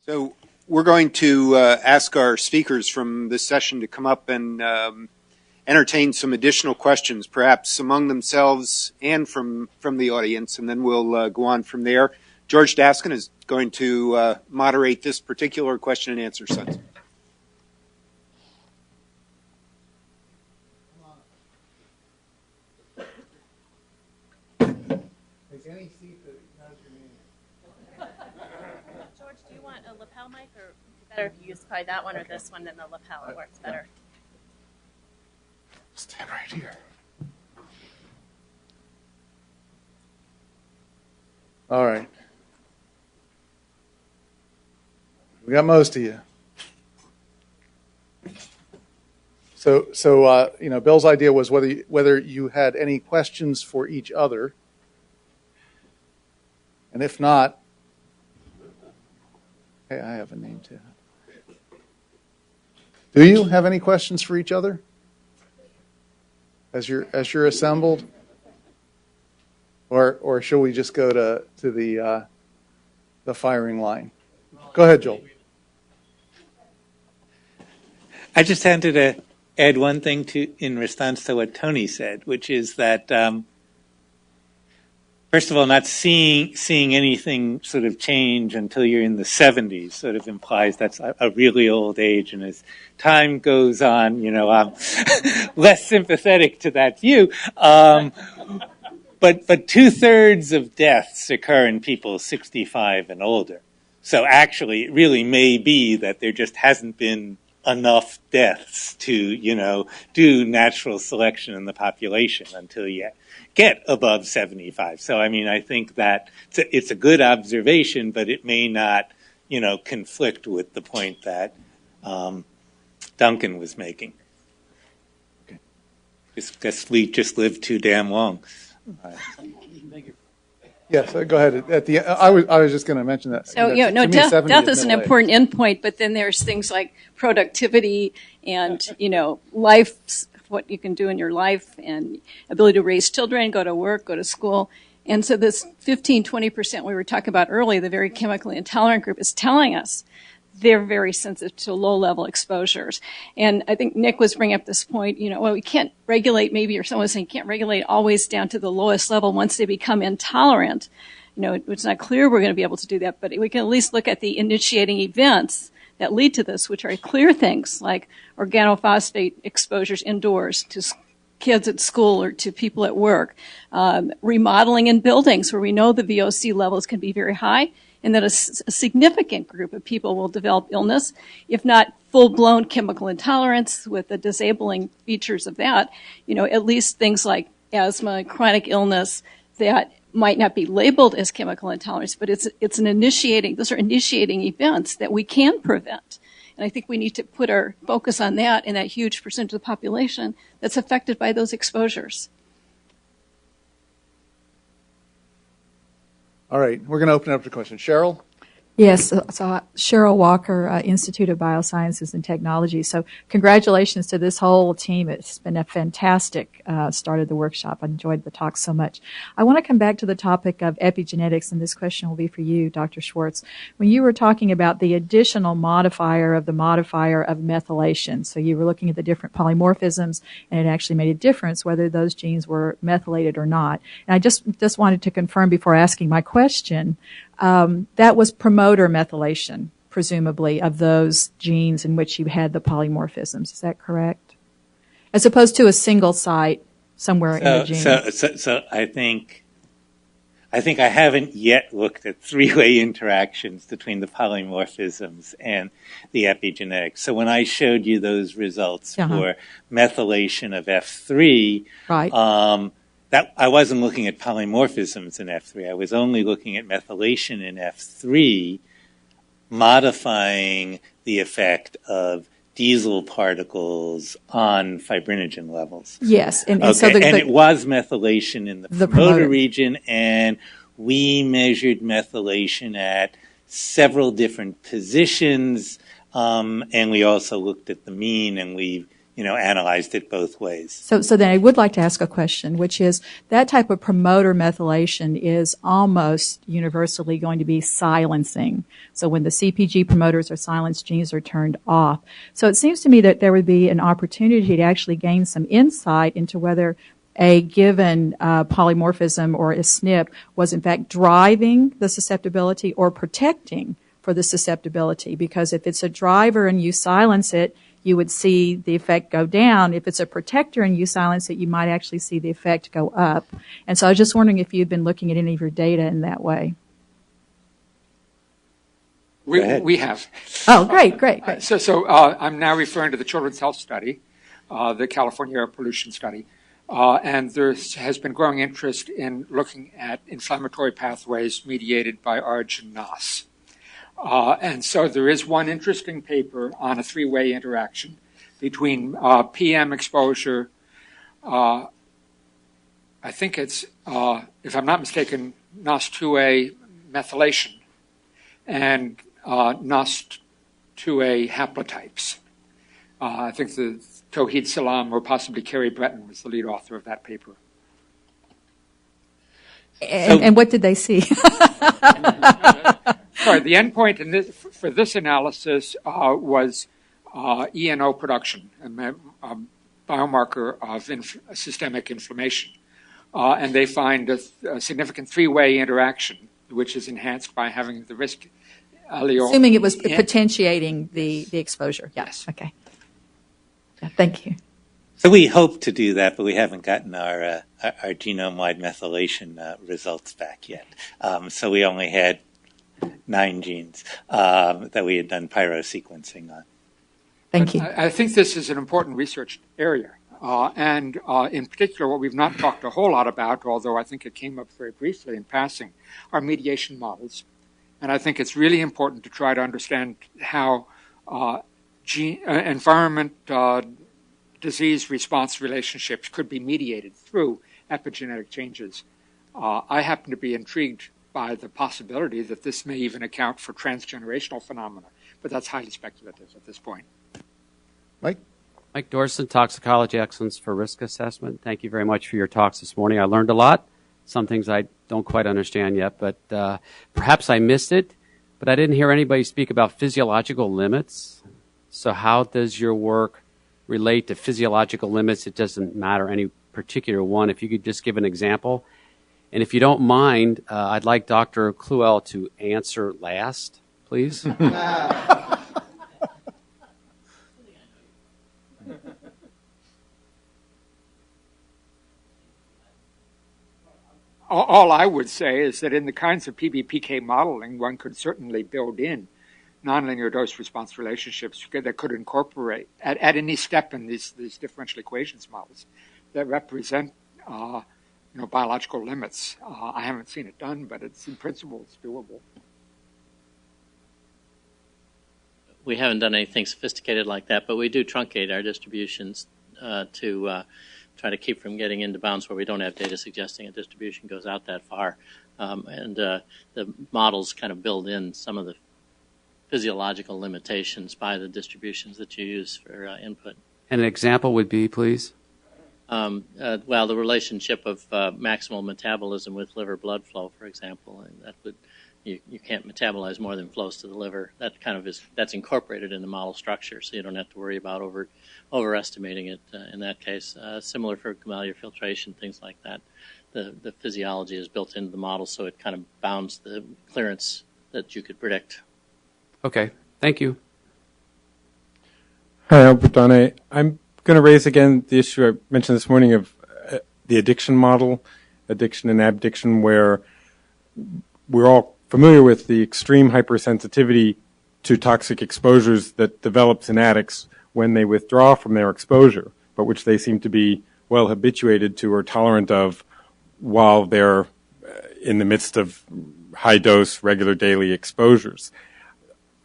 So we're going to ask our speakers from this session to come up and entertain some additional questions, perhaps among themselves and from the audience, and then we'll go on from there. George Daskin is going to moderate this particular question and answer session. George, do you want a lapel mic, or better if you use probably that one or this one, then the lapel works better? Stand right here. All right. We got most of you. So Bill's idea was whether you had any questions for each other, and if not, hey, I have a name too. Do you have any questions for each other as you're assembled, or shall we just go to the firing line? Go ahead, Joel. I just wanted to add one thing in response to what Tony said, which is that first of all, not seeing anything sort of change until you're in the 70s sort of implies that's a really old age, and as time goes on, I'm less sympathetic to that view. But 2/3 of deaths occur in people 65 and older. So actually, it really may be that there just hasn't been enough deaths to, do natural selection in the population until you get above 75. So, I think that it's a good observation, but it may not, conflict with the point that Duncan was making. Okay. Guess we just lived too damn long. Yes, go ahead. At the I was just going to mention that. So death is an important endpoint, but then there's things like productivity and life, what you can do in your life, and ability to raise children, go to work, go to school. And so this 15-20% we were talking about earlier, the very chemically intolerant group, is telling us they're very sensitive to low-level exposures. And I think Nick was bringing up this point, we can't regulate maybe, or someone was saying can't regulate always down to the lowest level once they become intolerant. It's not clear we're going to be able to do that, but we can at least look at the initiating events that lead to this, which are clear things like organophosphate exposures indoors to kids at school or to people at work, remodeling in buildings where we know the VOC levels can be very high, and that a significant group of people will develop illness, if not full-blown chemical intolerance with the disabling features of that, at least things like asthma, chronic illness that might not be labeled as chemical intolerance, but those are initiating events that we can prevent. And I think we need to put our focus on that in that huge percentage of the population that's affected by those exposures. All right, we're going to open it up to questions. Cheryl? Yes, so Cheryl Walker, Institute of Biosciences and Technology. So congratulations to this whole team. It's been a fantastic start of the workshop. I enjoyed the talk so much. I want to come back to the topic of epigenetics, and this question will be for you, Dr. Schwartz. When you were talking about the additional modifier of methylation, so you were looking at the different polymorphisms, and it actually made a difference whether those genes were methylated or not. And I just wanted to confirm before asking my question, that was promoter methylation, presumably, of those genes in which you had the polymorphisms. Is that correct? As opposed to a single site somewhere in the gene. So I think I haven't yet looked at three-way interactions between the polymorphisms and the epigenetics. So when I showed you those results for methylation of F3, right. That I wasn't looking at polymorphisms in F3. I was only looking at methylation in F3, modifying the effect of diesel particles on fibrinogen levels. Yes. And it was methylation in the promoter region, and we measured methylation at several different positions, and we also looked at the mean, and we analyzed it both ways. So then I would like to ask a question, which is that type of promoter methylation is almost universally going to be silencing. So when the CPG promoters are silenced, genes are turned off. So it seems to me that there would be an opportunity to actually gain some insight into whether a given polymorphism or a SNP was in fact driving the susceptibility or protecting for the susceptibility. Because if it's a driver and you silence it, you would see the effect go down. If it's a protector and you silence it, you might actually see the effect go up. And so I was just wondering if you've been looking at any of your data in that way. We have. Oh, great. So I'm now referring to the Children's Health Study, the California Air Pollution Study. And there has been growing interest in looking at inflammatory pathways mediated by ARG and NOS. And so there is one interesting paper on a three-way interaction between PM exposure, I think it's, if I'm not mistaken, NOS2A methylation and NOS2A haplotypes. I think the Tauhid Salam or possibly Kerry Breton was the lead author of that paper. And what did they see? Sorry, the endpoint for this analysis was ENO production, a biomarker of systemic inflammation. And they find a significant three-way interaction, which is enhanced by having the risk allele. Assuming it was potentiating the exposure. Yes. Okay. Yeah, thank you. So we hope to do that, but we haven't gotten our genome-wide methylation results back yet. So we only had 9 genes that we had done pyrosequencing on. Thank you. I think this is an important research area. And in particular, what we've not talked a whole lot about, although I think it came up very briefly in passing, are mediation models. And I think it's really important to try to understand how environment disease response relationships could be mediated through epigenetic changes. I happen to be intrigued by the possibility that this may even account for transgenerational phenomena, but that's highly speculative at this point. Mike? Mike Dorson, Toxicology Excellence for Risk Assessment. Thank you very much for your talks this morning. I learned a lot. Some things I don't quite understand yet, but perhaps I missed it. But I didn't hear anybody speak about physiological limits. So how does your work relate to physiological limits? It doesn't matter any particular one. If you could just give an example. And if you don't mind, I'd like Dr. Kluel to answer last, please. All I would say is that in the kinds of PBPK modeling, one could certainly build in nonlinear dose-response relationships that could incorporate at any step in these differential equations models that represent biological limits. I haven't seen it done, but in principle it's doable. We haven't done anything sophisticated like that, but we do truncate our distributions to try to keep from getting into bounds where we don't have data suggesting a distribution goes out that far. And the models kind of build in some of the physiological limitations by the distributions that you use for input. And an example would be, please? Well, the relationship of maximal metabolism with liver blood flow, for example, and that would you can't metabolize more than flows to the liver. That kind of that's incorporated in the model structure, so you don't have to worry about overestimating it in that case. Similar for glomerular filtration, things like that. The physiology is built into the model, so it kind of bounds the clearance that you could predict. Okay, thank you. Hi, Albert Donne. I'm going to raise again the issue I mentioned this morning of the addiction model, addiction and abdiction, where we're all familiar with the extreme hypersensitivity to toxic exposures that develops in addicts when they withdraw from their exposure, but which they seem to be well habituated to or tolerant of while they're in the midst of high-dose, regular daily exposures.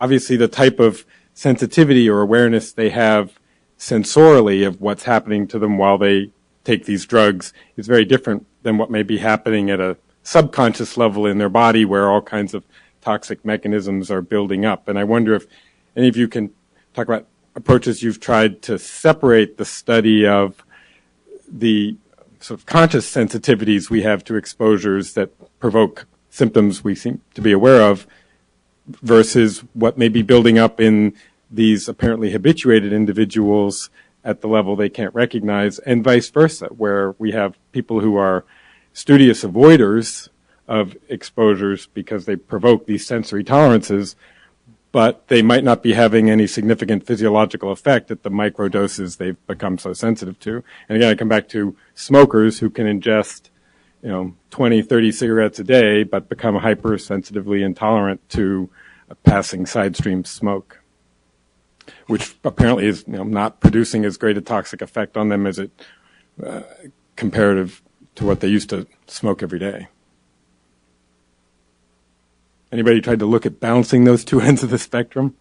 Obviously, the type of sensitivity or awareness they have sensorially of what's happening to them while they take these drugs is very different than what may be happening at a subconscious level in their body where all kinds of toxic mechanisms are building up. And I wonder if any of you can talk about approaches you've tried to separate the study of the sort of conscious sensitivities we have to exposures that provoke symptoms we seem to be aware of versus what may be building up in these apparently habituated individuals at the level they can't recognize, and vice versa, where we have people who are studious avoiders of exposures because they provoke these sensory tolerances, but they might not be having any significant physiological effect at the microdoses they've become so sensitive to. And again, I come back to smokers who can ingest 20, 30 cigarettes a day, but become hypersensitively intolerant to a passing side stream smoke, which apparently is not producing as great a toxic effect on them as it comparative to what they used to smoke every day. Anybody tried to look at balancing those two ends of the spectrum?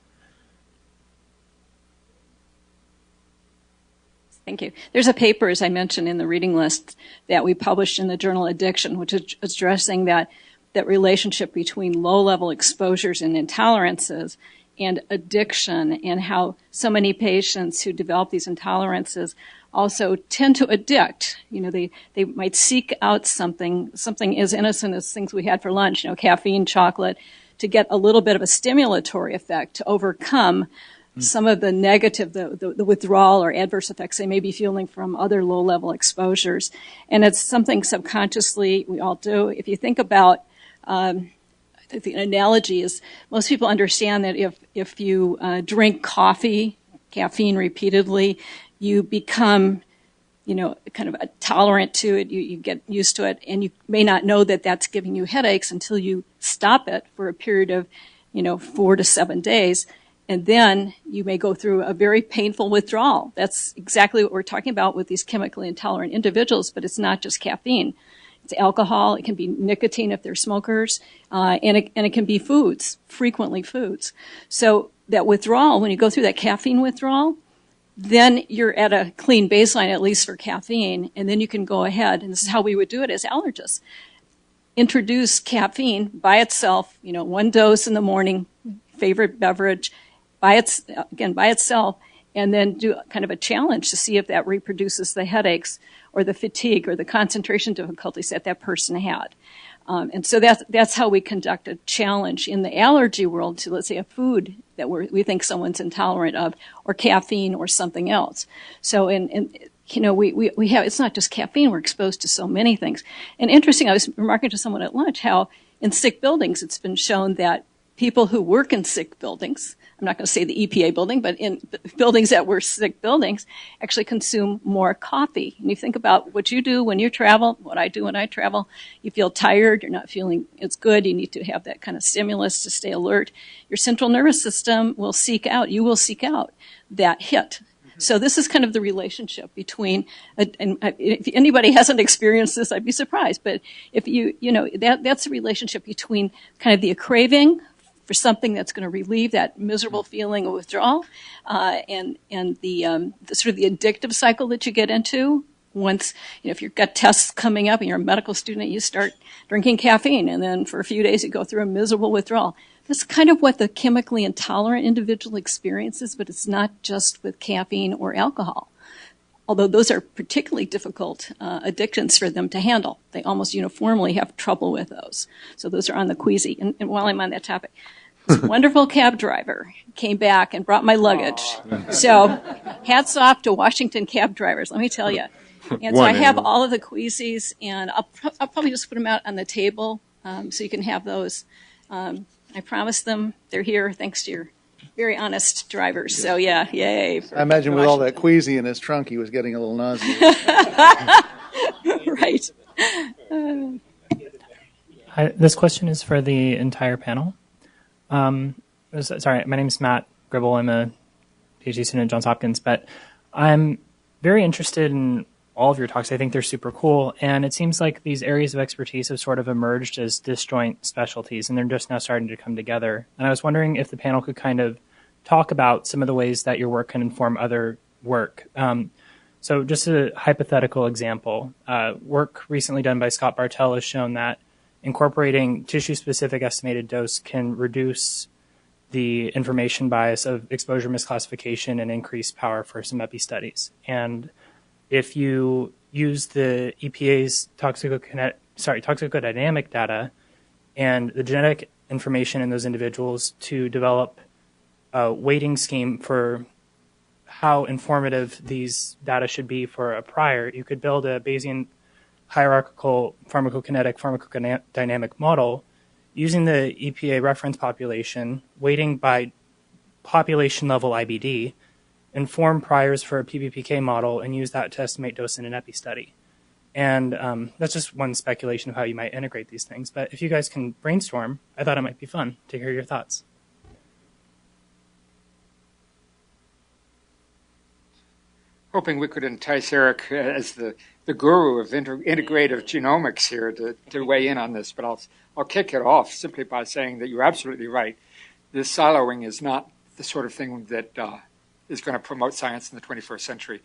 Thank you. There's a paper, as I mentioned in the reading list, that we published in the journal Addiction, which is addressing that relationship between low-level exposures and intolerances and addiction, and how so many patients who develop these intolerances also tend to addict. They might seek out something as innocent as things we had for lunch, caffeine, chocolate, to get a little bit of a stimulatory effect to overcome some of the negative, the withdrawal or adverse effects they may be feeling from other low-level exposures. And it's something subconsciously we all do. If you think about, the analogy is most people understand that if you drink coffee, caffeine repeatedly, you become, kind of tolerant to it. You get used to it, and you may not know that that's giving you headaches until you stop it for a period of, 4 to 7 days. And then you may go through a very painful withdrawal. That's exactly what we're talking about with these chemically intolerant individuals, but it's not just caffeine. It's alcohol. It can be nicotine if they're smokers, and it can be foods, frequently foods. So that withdrawal, when you go through that caffeine withdrawal, then you're at a clean baseline, at least for caffeine, and then you can go ahead, and this is how we would do it as allergists. Introduce caffeine by itself, 1 dose in the morning, favorite beverage, by itself, and then do kind of a challenge to see if that reproduces the headaches or the fatigue or the concentration difficulties that person had. And so that's how we conduct a challenge in the allergy world to, let's say, a food that we think someone's intolerant of, or caffeine or something else. So we have, it's not just caffeine, we're exposed to so many things. And interesting, I was remarking to someone at lunch how in sick buildings it's been shown that people who work in sick buildings, I'm not going to say the EPA building, but in buildings that were sick buildings, actually consume more coffee. And you think about what you do when you travel, what I do when I travel, you feel tired, you're not feeling as good, you need to have that kind of stimulus to stay alert. Your central nervous system will seek out that hit. So this is kind of the relationship between, and if anybody hasn't experienced this, I'd be surprised, but if that's the relationship between kind of the craving for something that's going to relieve that miserable feeling of withdrawal, and the sort of the addictive cycle that you get into. Once, if you've got tests coming up and you're a medical student, you start drinking caffeine, and then for a few days you go through a miserable withdrawal. That's kind of what the chemically intolerant individual experiences, but it's not just with caffeine or alcohol. Although those are particularly difficult addictions for them to handle. They almost uniformly have trouble with those. So those are on the queasy. And while I'm on that topic, this wonderful cab driver came back and brought my luggage. So hats off to Washington cab drivers, let me tell you. And so I have all of the queasies, and I'll probably just put them out on the table so you can have those. I promised them they're here thanks to your very honest drivers. So yeah, yay. I imagine with all that queasy in his trunk, he was getting a little nauseous. Right. This question is for the entire panel. Sorry, my name is Matt Gribble. I'm a PhD student at Johns Hopkins, but I'm very interested in all of your talks. I think they're super cool, and it seems like these areas of expertise have sort of emerged as disjoint specialties, and they're just now starting to come together. And I was wondering if the panel could kind of talk about some of the ways that your work can inform other work. So just a hypothetical example, work recently done by Scott Bartell has shown that incorporating tissue-specific estimated dose can reduce the information bias of exposure misclassification and increased power for some epi studies. And if you use the EPA's toxicodynamic data and the genetic information in those individuals to develop a weighting scheme for how informative these data should be for a prior, you could build a Bayesian hierarchical pharmacodynamic model using the EPA reference population, weighting by population level IBD, inform priors for a PBPK model, and use that to estimate dose in an epi study. And that's just one speculation of how you might integrate these things. But if you guys can brainstorm, I thought it might be fun to hear your thoughts. Hoping we could entice Eric as the guru of integrative genomics here to weigh in on this, but I'll kick it off simply by saying that you're absolutely right. This siloing is not the sort of thing that is going to promote science in the 21st century.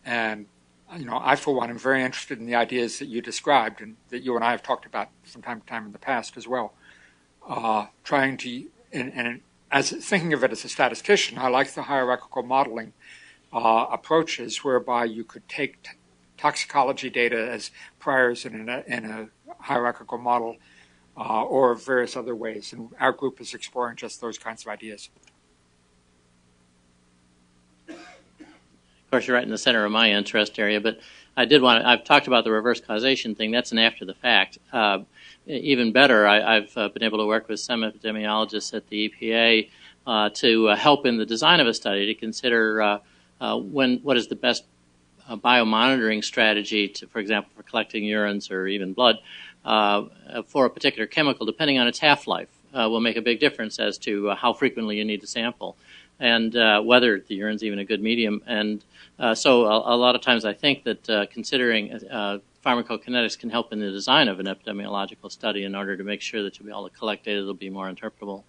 And I, for one, am very interested in the ideas that you described and that you and I have talked about from time to time in the past as well. Trying to, and as thinking of it as a statistician, I like the hierarchical modeling approaches whereby you could take toxicology data as priors in a hierarchical model or various other ways. And our group is exploring just those kinds of ideas. Of course, you're right in the center of my interest area, but I've talked about the reverse causation thing. That's an after the fact. Even better, I've been able to work with some epidemiologists at the EPA to help in the design of a study to consider what is the best biomonitoring strategy, for example, for collecting urines or even blood for a particular chemical, depending on its half-life, will make a big difference as to how frequently you need to sample and whether the urine's even a good medium. And so a lot of times I think that considering pharmacokinetics can help in the design of an epidemiological study in order to make sure that you'll be able to collect data that will be more interpretable.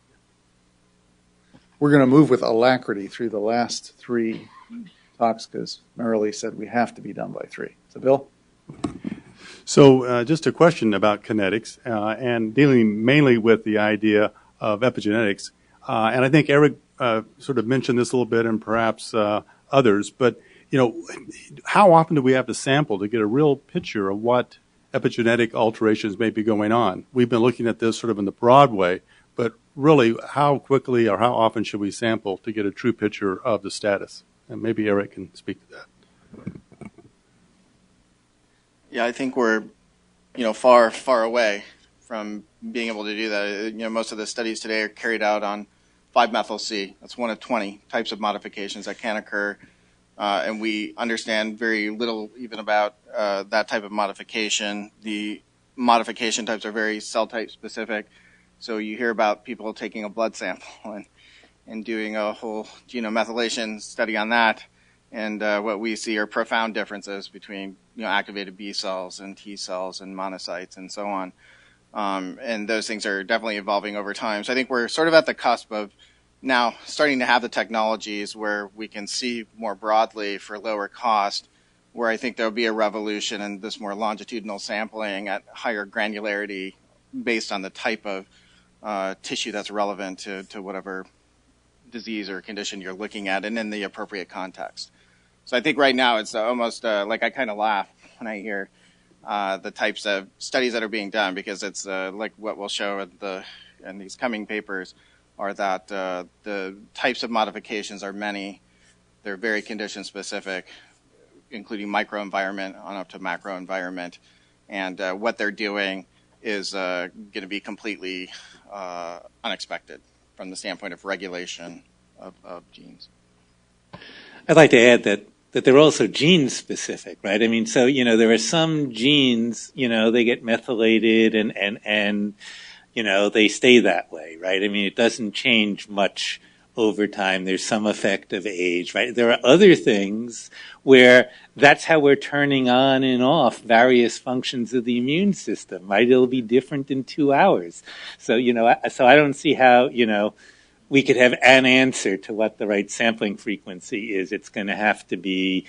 We're going to move with alacrity through the last three talks because Marilee said we have to be done by 3. So, Bill? So just a question about kinetics and dealing mainly with the idea of epigenetics. And I think Eric sort of mentioned this a little bit and perhaps others, but how often do we have to sample to get a real picture of what epigenetic alterations may be going on? We've been looking at this sort of in the broad way, but really how quickly or how often should we sample to get a true picture of the status? And maybe Eric can speak to that. Yeah, I think we're, far, far away from being able to do that. Most of the studies today are carried out on 5-methyl-C. That's one of 20 types of modifications that can occur. And we understand very little even about that type of modification. The modification types are very cell type specific. So you hear about people taking a blood sample and doing a whole genome methylation study on that. And what we see are profound differences between activated B cells and T cells and monocytes and so on. And those things are definitely evolving over time. So I think we're sort of at the cusp of now starting to have the technologies where we can see more broadly for lower cost, where I think there'll be a revolution in this more longitudinal sampling at higher granularity based on the type of tissue that's relevant to whatever disease or condition you're looking at and in the appropriate context. So I think right now it's almost like I kind of laugh when I hear the types of studies that are being done, because it's like what we'll show in these coming papers are that the types of modifications are many. They're very condition specific, including microenvironment on up to macroenvironment. And what they're doing is going to be completely unexpected from the standpoint of regulation of genes. I'd like to add that they're also gene specific, right? I mean, so, there are some genes, they get methylated and they stay that way, right? I mean, it doesn't change much over time. There's some effect of age, right? There are other things where that's how we're turning on and off various functions of the immune system, right? It'll be different in 2 hours. So, so I don't see how, we could have an answer to what the right sampling frequency is. It's going to have to be,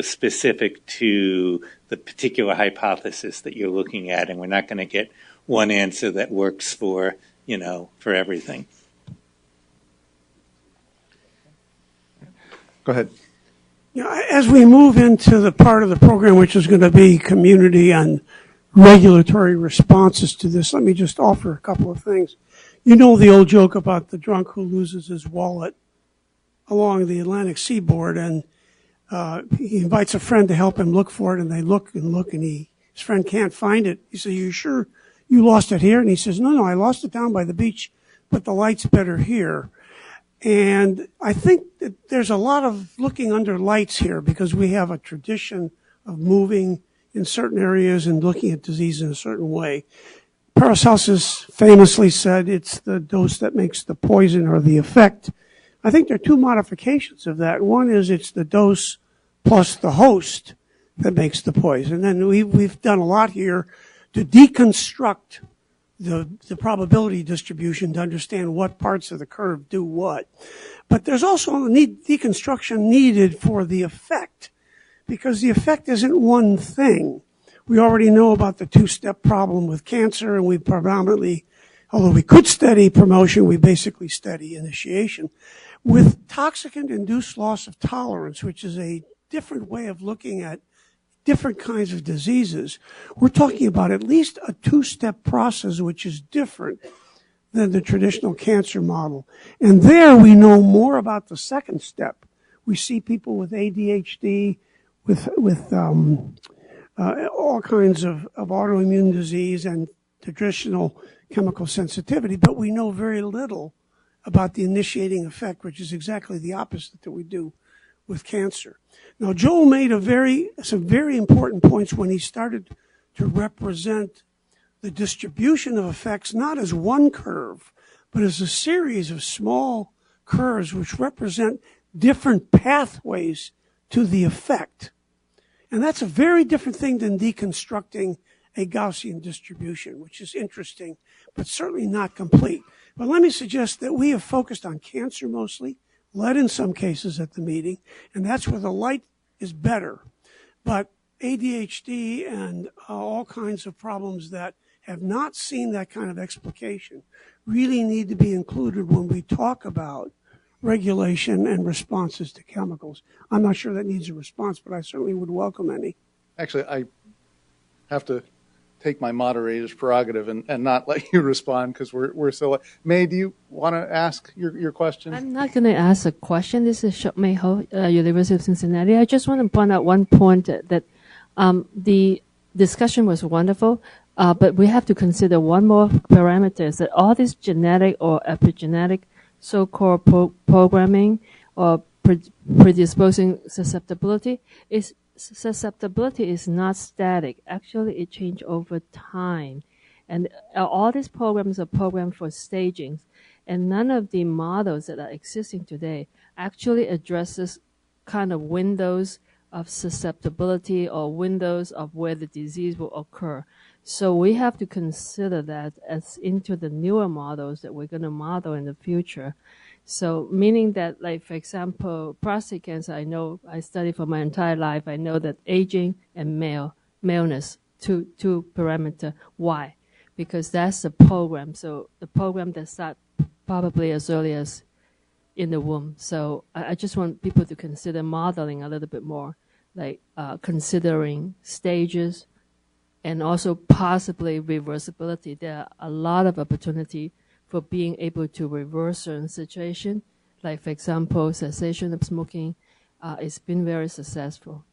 specific to the particular hypothesis that you're looking at, and we're not going to get one answer that works for everything. Go ahead. Yeah, as we move into the part of the program which is going to be community and regulatory responses to this, let me just offer a couple of things. You know the old joke about the drunk who loses his wallet along the Atlantic seaboard, and he invites a friend to help him look for it, and they look and look, and his friend can't find it. He says, "You sure you lost it here?" And he says, No, I lost it down by the beach, but the light's better here. And I think that there's a lot of looking under lights here because we have a tradition of moving in certain areas and looking at disease in a certain way. Paracelsus famously said it's the dose that makes the poison or the effect. I think there are two modifications of that. One is it's the dose plus the host that makes the poison. And we've done a lot here to deconstruct the probability distribution to understand what parts of the curve do what. But there's also deconstruction needed for the effect, because the effect isn't one thing. We already know about the two-step problem with cancer, and we predominantly, although we could study promotion, we basically study initiation. With toxicant-induced loss of tolerance, which is a different way of looking at different kinds of diseases, we're talking about at least a two-step process which is different than the traditional cancer model. And there we know more about the second step. We see people with ADHD, with all kinds of autoimmune disease and traditional chemical sensitivity, but we know very little about the initiating effect, which is exactly the opposite that we do with cancer. Now, Joel made some very important points when he started to represent the distribution of effects not as one curve, but as a series of small curves which represent different pathways to the effect. And that's a very different thing than deconstructing a Gaussian distribution, which is interesting, but certainly not complete. But let me suggest that we have focused on cancer mostly, lead in some cases at the meeting, and that's where the light is better. But ADHD and all kinds of problems that have not seen that kind of explication really need to be included when we talk about regulation and responses to chemicals. I'm not sure that needs a response, but I certainly would welcome any. Actually, I have to take my moderator's prerogative and not let you respond because we're so. May, do you want to ask your question? I'm not going to ask a question. This is May Ho, University of Cincinnati. I just want to point out one point that the discussion was wonderful, but we have to consider one more parameter, is that all this genetic or epigenetic so-called programming or predisposing susceptibility is not static. Actually, it changes over time. And all these programs are programmed for staging. And none of the models that are existing today actually addresses kind of windows of susceptibility or windows of where the disease will occur. So we have to consider that as into the newer models that we're going to model in the future. So meaning that, like, for example, prostate cancer, I know I studied for my entire life. I know that aging and maleness, two parameter. Why? Because that's the program. So the program that starts probably as early as in the womb. So I just want people to consider modeling a little bit more, like considering stages and also possibly reversibility. There are a lot of opportunity for being able to reverse certain situation. Like, for example, cessation of smoking. It's been very successful.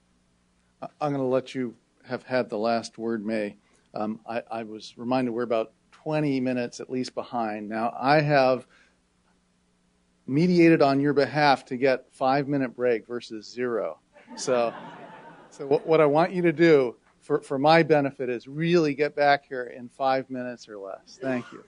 I'm going to let you have had the last word, May. I was reminded we're about 20 minutes at least behind. Now, I have mediated on your behalf to get 5-minute break versus 0. So what I want you to do for my benefit is really get back here in 5 minutes or less. Thank you.